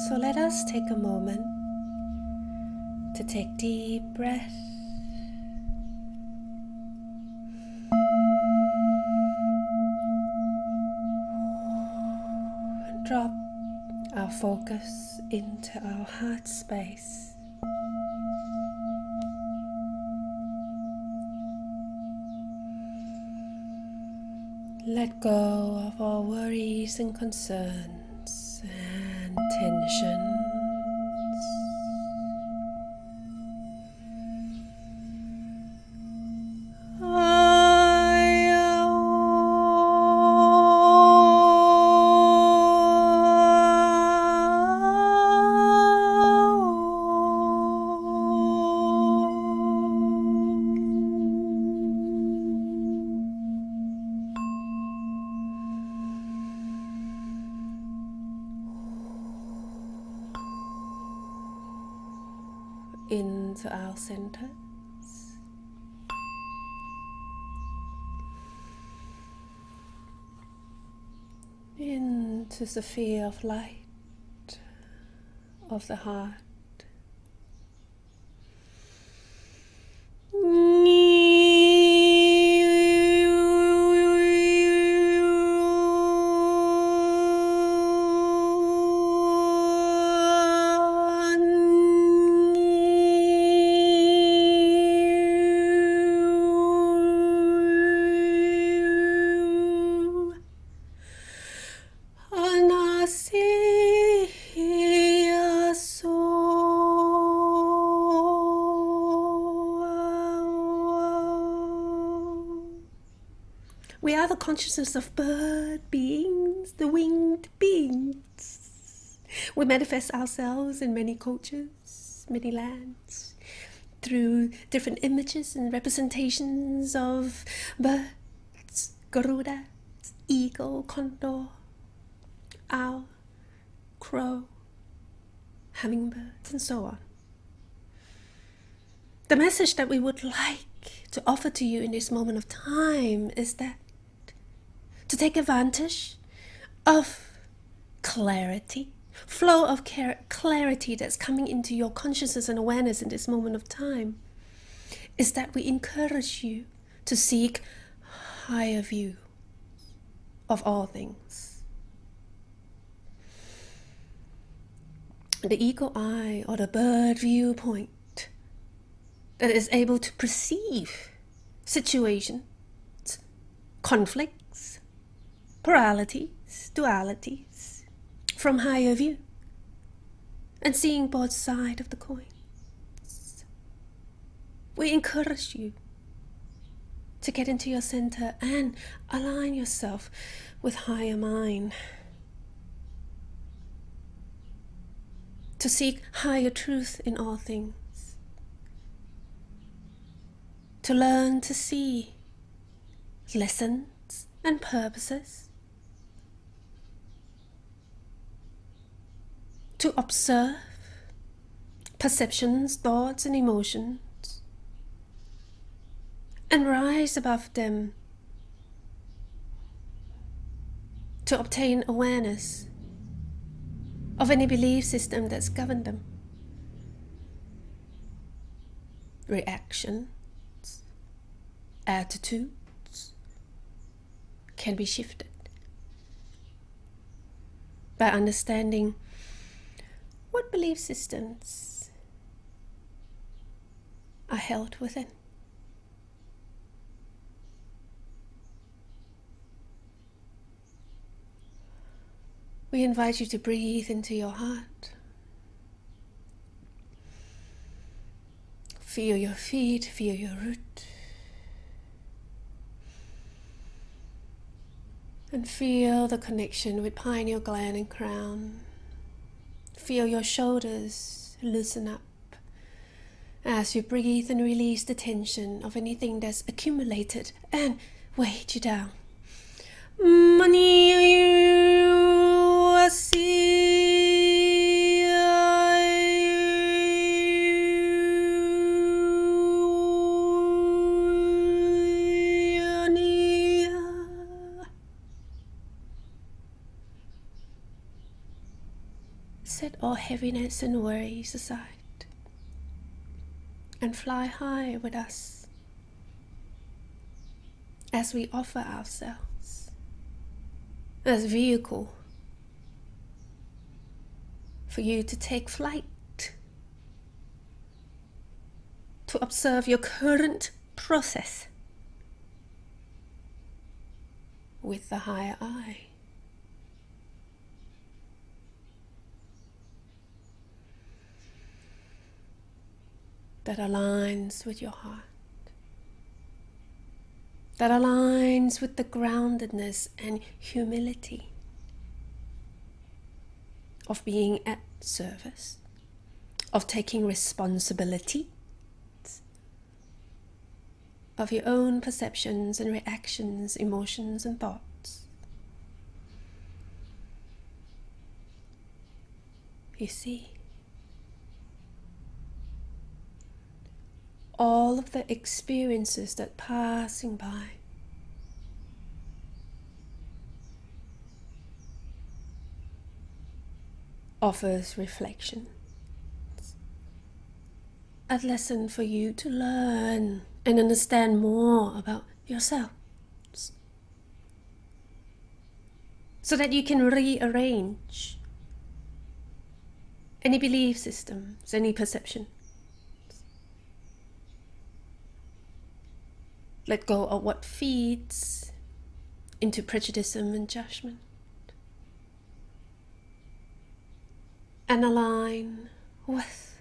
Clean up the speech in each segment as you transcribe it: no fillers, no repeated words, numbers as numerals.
So let us take a moment to take deep breath. And drop our focus into our heart space. Let go of all worries and concerns and tensions. Into our centers, into the sphere of light of the heart. We are the consciousness of bird beings, the winged beings. We manifest ourselves in many cultures, many lands, through different images and representations of birds, Garuda, eagle, condor, owl, crow, hummingbirds, and so on. The message that we would like to offer to you in this moment of time is that to take advantage of clarity, flow of clarity that's coming into your consciousness and awareness in this moment of time, is that we encourage you to seek higher view of all things. The eagle eye or the bird viewpoint that is able to perceive situations, conflicts, pluralities, dualities from higher view and seeing both sides of the coins. We encourage you to get into your center and align yourself with higher mind, to seek higher truth in all things, to learn to see lessons and purposes, to observe perceptions, thoughts, and emotions, and rise above them to obtain awareness of any belief system that's governed them. Reactions, attitudes can be shifted by understanding what belief systems are held within. We invite you to breathe into your heart. Feel your feet, feel your root. And feel the connection with pineal gland and crown. Feel your shoulders loosen up as you breathe and release the tension of anything that's accumulated and weighed you down. Set all heaviness and worries aside and fly high with us as we offer ourselves as a vehicle for you to take flight, to observe your current process with the higher eye. That aligns with your heart, that aligns with the groundedness and humility of being at service, of taking responsibility of your own perceptions and reactions, emotions and thoughts. You see, all of the experiences that passing by offers reflection, a lesson for you to learn and understand more about yourself, so that you can rearrange any belief systems, any perception. Let go of what feeds into prejudice and judgment, and align with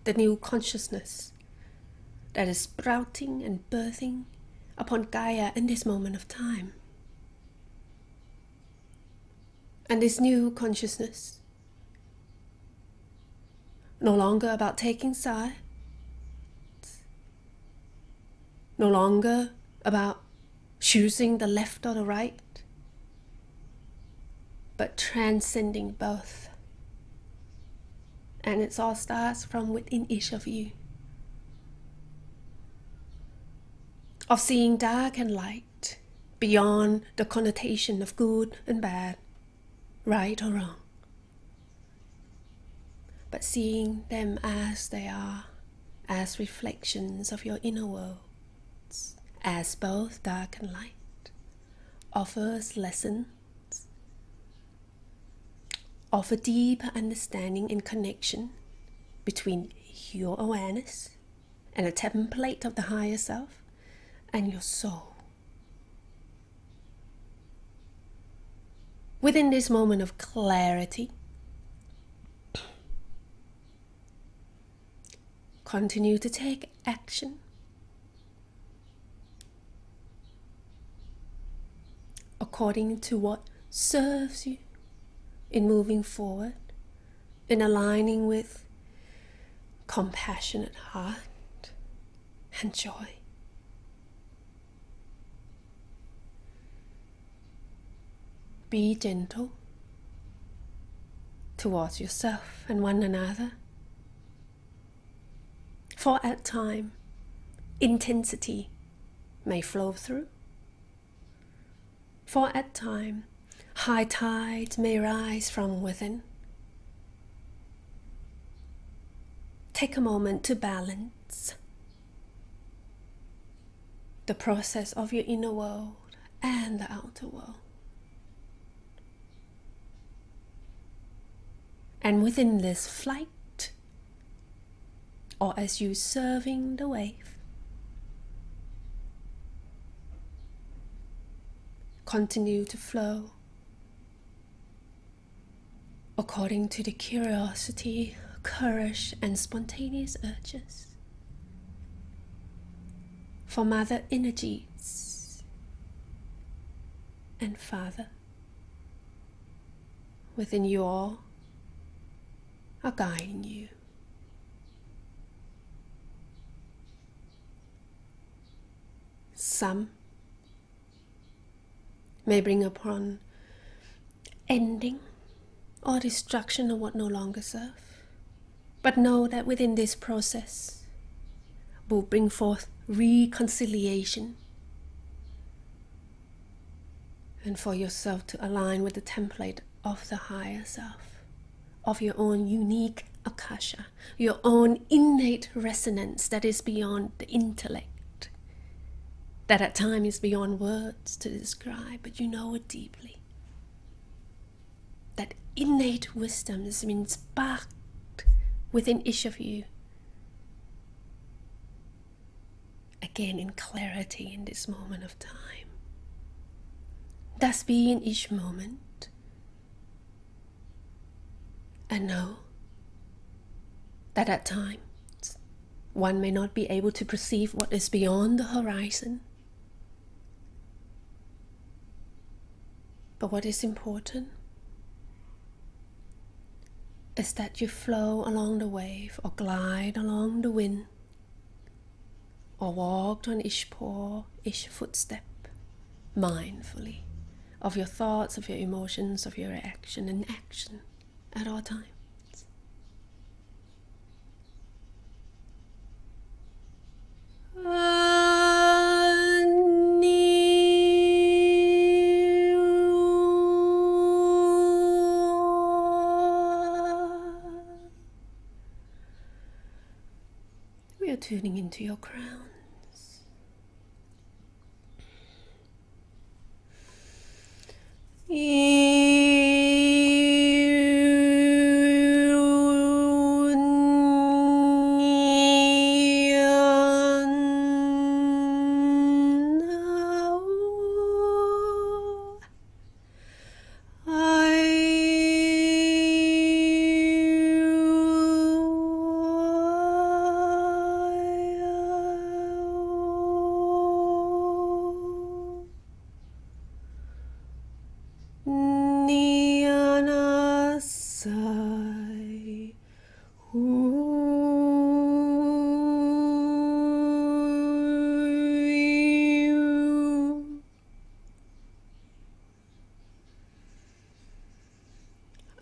the new consciousness that is sprouting and birthing upon Gaia in this moment of time. And this new consciousness, no longer about taking sides, no longer about choosing the left or the right, but transcending both. And it all starts from within each of you, of seeing dark and light beyond the connotation of good and bad, right or wrong, but seeing them as they are, as reflections of your inner world, as both dark and light, offers lessons, offer deeper understanding and connection between your awareness and a template of the higher self and your soul. Within this moment of clarity, continue to take action according to what serves you in moving forward, in aligning with compassionate heart and joy. Be gentle towards yourself and one another, for at times intensity may flow through, for at times high tides may rise from within. Take a moment to balance the process of your inner world and the outer world. And within this flight, or as you serving the wave, continue to flow according to the curiosity, courage, and spontaneous urges for Mother energies and Father within you all are guiding you. Some may bring upon ending or destruction of what no longer serves. But know that within this process will bring forth reconciliation, and for yourself to align with the template of the higher self, of your own unique akasha, your own innate resonance that is beyond the intellect, that at times is beyond words to describe, but you know it deeply. That innate wisdom has been sparked within each of you. Again, in clarity in this moment of time. Thus be in each moment and know that at times one may not be able to perceive what is beyond the horizon. But what is important is that you flow along the wave or glide along the wind or walk on each pore, each footstep mindfully of your thoughts, of your emotions, of your reaction and action at all times. We are tuning into your crowns.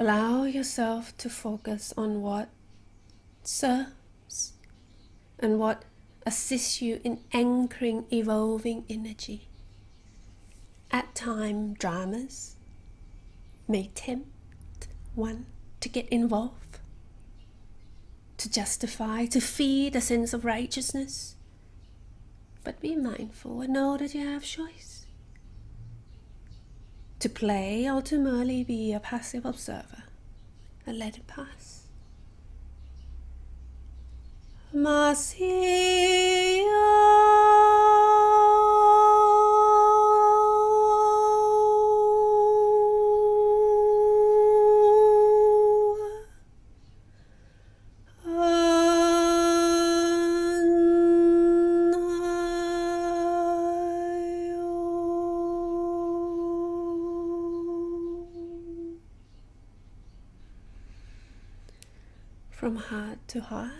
Allow yourself to focus on what serves and what assists you in anchoring evolving energy. At times, dramas may tempt one to get involved, to justify, to feed a sense of righteousness. But be mindful and know that you have choice. To play or to merely be a passive observer and let it pass. From heart to heart,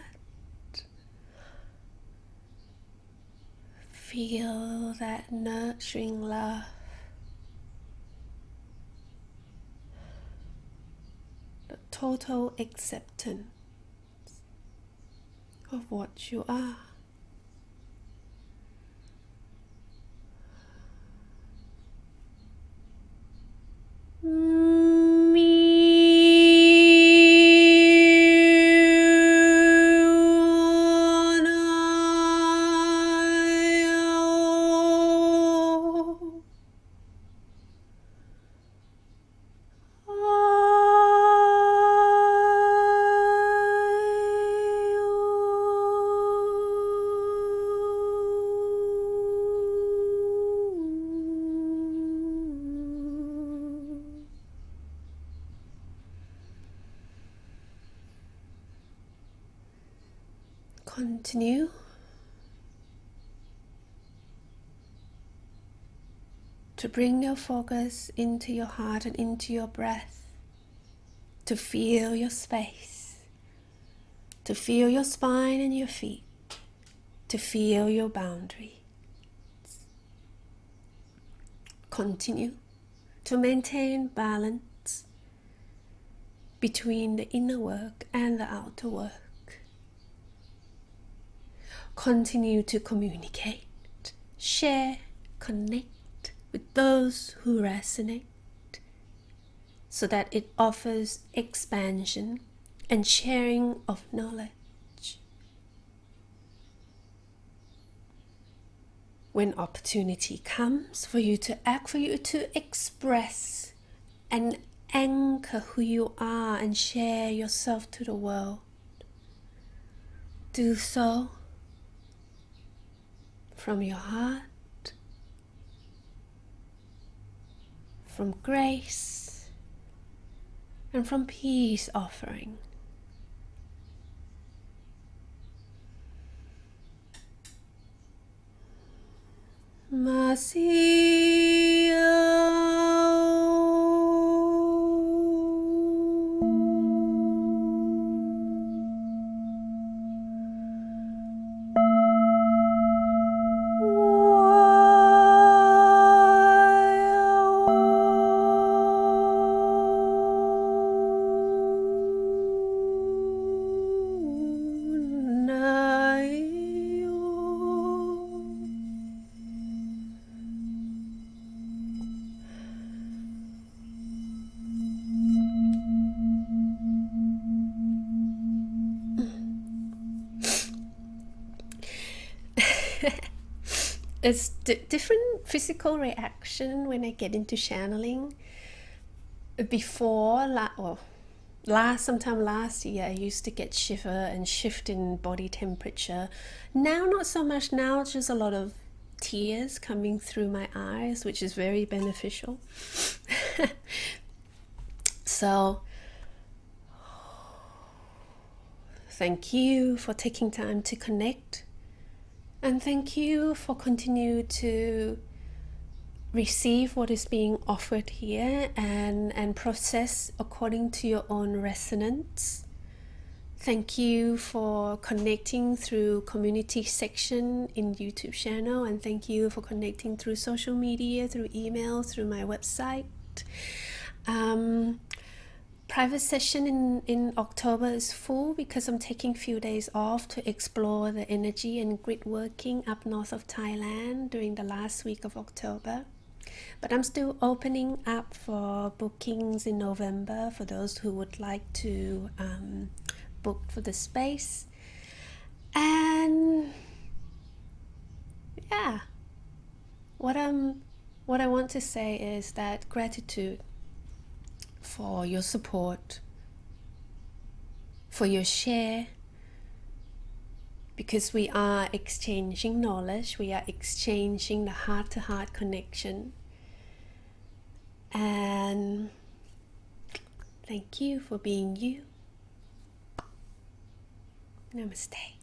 feel that nurturing love, the total acceptance of what you are. Continue to bring your focus into your heart and into your breath, to feel your space, to feel your spine and your feet, to feel your boundaries. Continue to maintain balance between the inner work and the outer work. Continue to communicate, share, connect with those who resonate. so that it offers expansion and sharing of knowledge. When opportunity comes for you to act, for you to express and anchor who you are and share yourself to the world, do so from your heart, from grace, and from peace offering. It's different physical reaction when I get into channeling. Before, sometime last year, I used to get shiver and shift in body temperature. Now, not so much. Now, it's just a lot of tears coming through my eyes, which is very beneficial. So, thank you for taking time to connect. And thank you for continue to receive what is being offered here and process according to your own resonance. Thank you for connecting through community section in YouTube channel, and thank you for connecting through social media, through email, through my website. Private session in October is full because I'm taking a few days off to explore the energy and grid working up north of Thailand during the last week of October. But I'm still opening up for bookings in November for those who would like to book for the space. And yeah, what I want to say is that gratitude for your support, for your share, because we are exchanging knowledge, we are exchanging the heart-to-heart connection. And thank you for being you. Namaste.